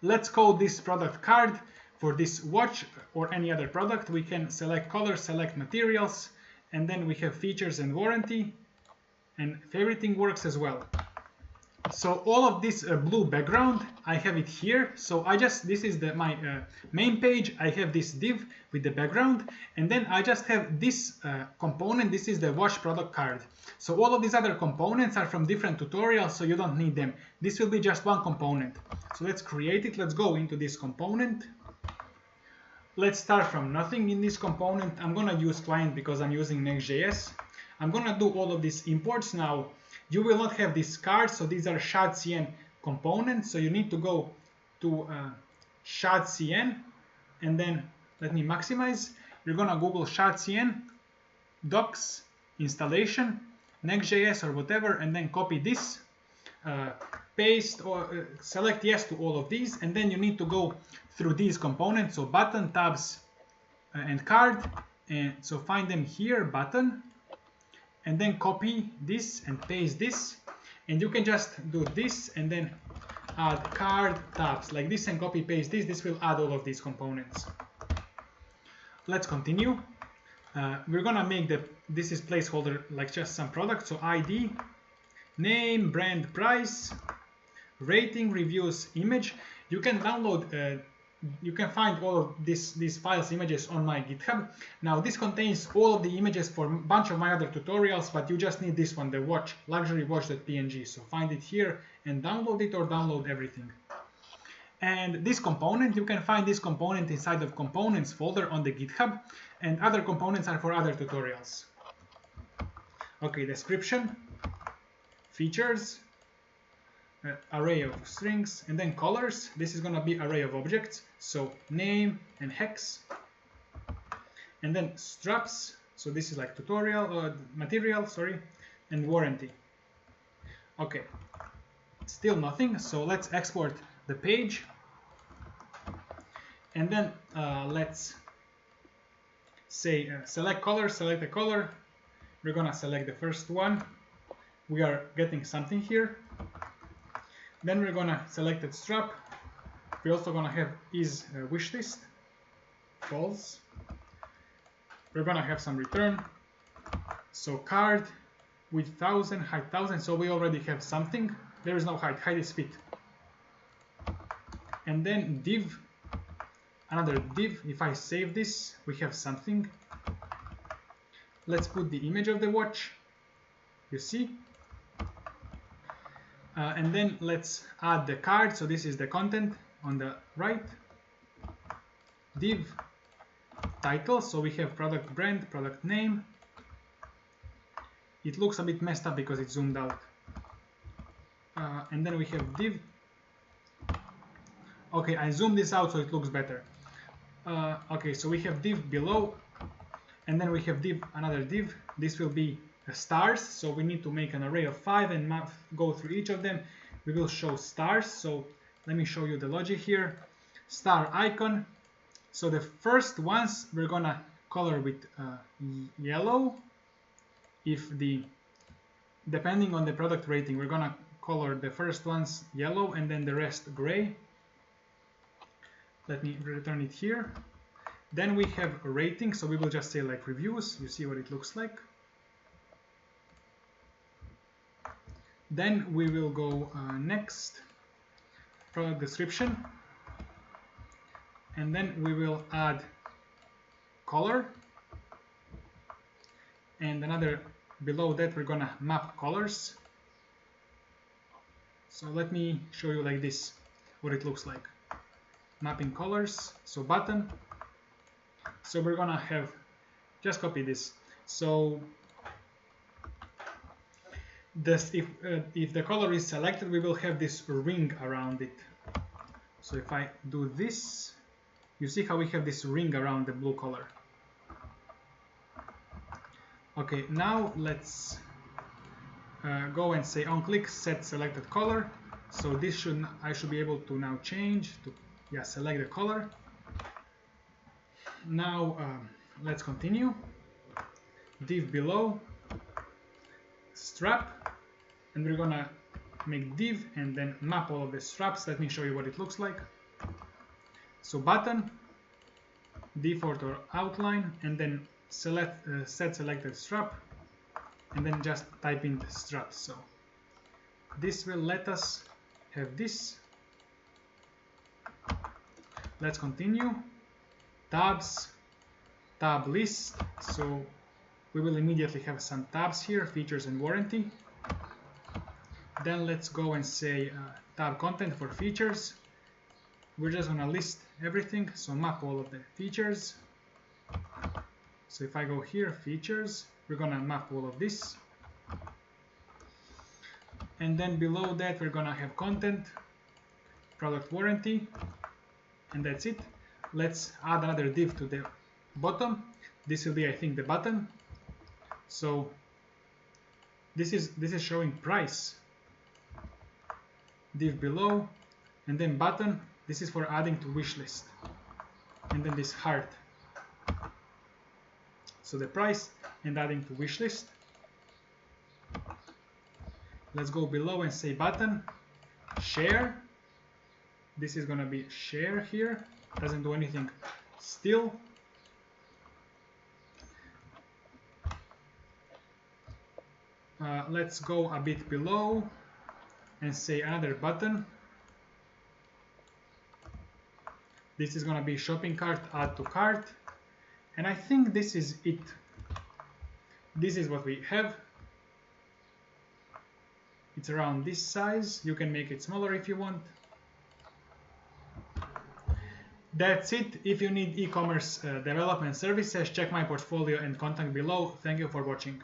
Let's code this product card for this watch or any other product. We can select color, select materials, and then we have features and warranty, and if everything works as well. So all of this blue background, I have it here. So this is my main page. I have this div with the background, and then I just have this component. This is the watch product card. So all of these other components are from different tutorials, so you don't need them. This will be just one component. So let's create it. Let's go into this component. Let's start from nothing in this component. I'm gonna use client because I'm using NextJS. I'm gonna do all of these imports now. You will not have these cards, so these are ShadCN components. So you need to go to ShadCN, and then let me maximize. You're gonna Google ShadCN, docs, installation, NextJS or whatever, and then copy this, paste or select yes to all of these, and then you need to go through these components. So button, tabs, and card, and so find them here, button. And then copy this and paste this, and you can just do this and then add card tabs like this and copy paste this. This will add all of these components. Let's continue. We're gonna make this is placeholder like just some product. So ID, name, brand, price, rating, reviews, image. You can download. You can find all of these files, images on my GitHub. Now this contains all of the images for a bunch of my other tutorials, but you just need this one, the watch, luxury watch.png. So find it here and download it, or download everything. And this component, you can find this component inside of components folder on the GitHub, and other components are for other tutorials. Okay, description, features, array of strings, and then colors. This is going to be array of objects, so name and hex, and then straps. So this is like tutorial material, sorry, and warranty. Okay, still nothing. So let's export the page, and then let's say select color, select the color. We're gonna select the first one. We are getting something here. Then we're gonna select the strap. We're also gonna have is wishlist, false. We're gonna have some return. So card with 1000, height 1000. So we already have something. There is no height. Height is fit. And then div, another div. If I save this, we have something. Let's put the image of the watch. You see. And then let's add the card. So this is the content on the right. Div title. So we have product brand, product name. It looks a bit messed up because it's zoomed out. And then we have div. Okay, I zoomed this out so it looks better. Okay, so we have div below, and then we have div, another div. This will be stars, so we need to make an array of 5 and go through each of them. We will show stars. So let me show you the logic here. Star icon. So the first ones we're gonna color with yellow. Depending on the product rating, we're gonna color the first ones yellow and then the rest gray. Let me return it here. Then we have a rating, so we will just say like reviews. You see what it looks like. Then we will go next, product description, and then we will add color, and another below that we're gonna map colors. So let me show you like this what it looks like. Mapping colors, so button. So we're gonna have, just copy this. So this, if the color is selected, we will have this ring around it. So if I do this, you see how we have this ring around the blue color. Okay, now let's go and say on click set selected color. So this I should be able to now change to select the color. Now let's continue. Div below, strap, and we're gonna make div and then map all of the straps. Let me show you what it looks like. So button, default or outline, and then select set selected strap, and then just type in the strap. So this will let us have this. Let's continue. Tabs, tab list. So we will immediately have some tabs here, features and warranty. Then let's go and say tab content for features. We're just gonna list everything, so map all of the features. So if I go here, features, we're gonna map all of this. And then below that, we're gonna have content, product warranty, and that's it. Let's add another div to the bottom. This will be, I think, the button. So this is showing price. Div below, and then button. This is for adding to wish list. And then this heart. So the price and adding to wish list. Let's go below and say button, share. This is gonna be share here. Doesn't do anything still. Let's go a bit below and say another button. This is gonna be shopping cart, add to cart. And I think this is it. This is what we have. It's around this size. You can make it smaller if you want. That's it. If you need e-commerce development services, check my portfolio and contact below. Thank you for watching.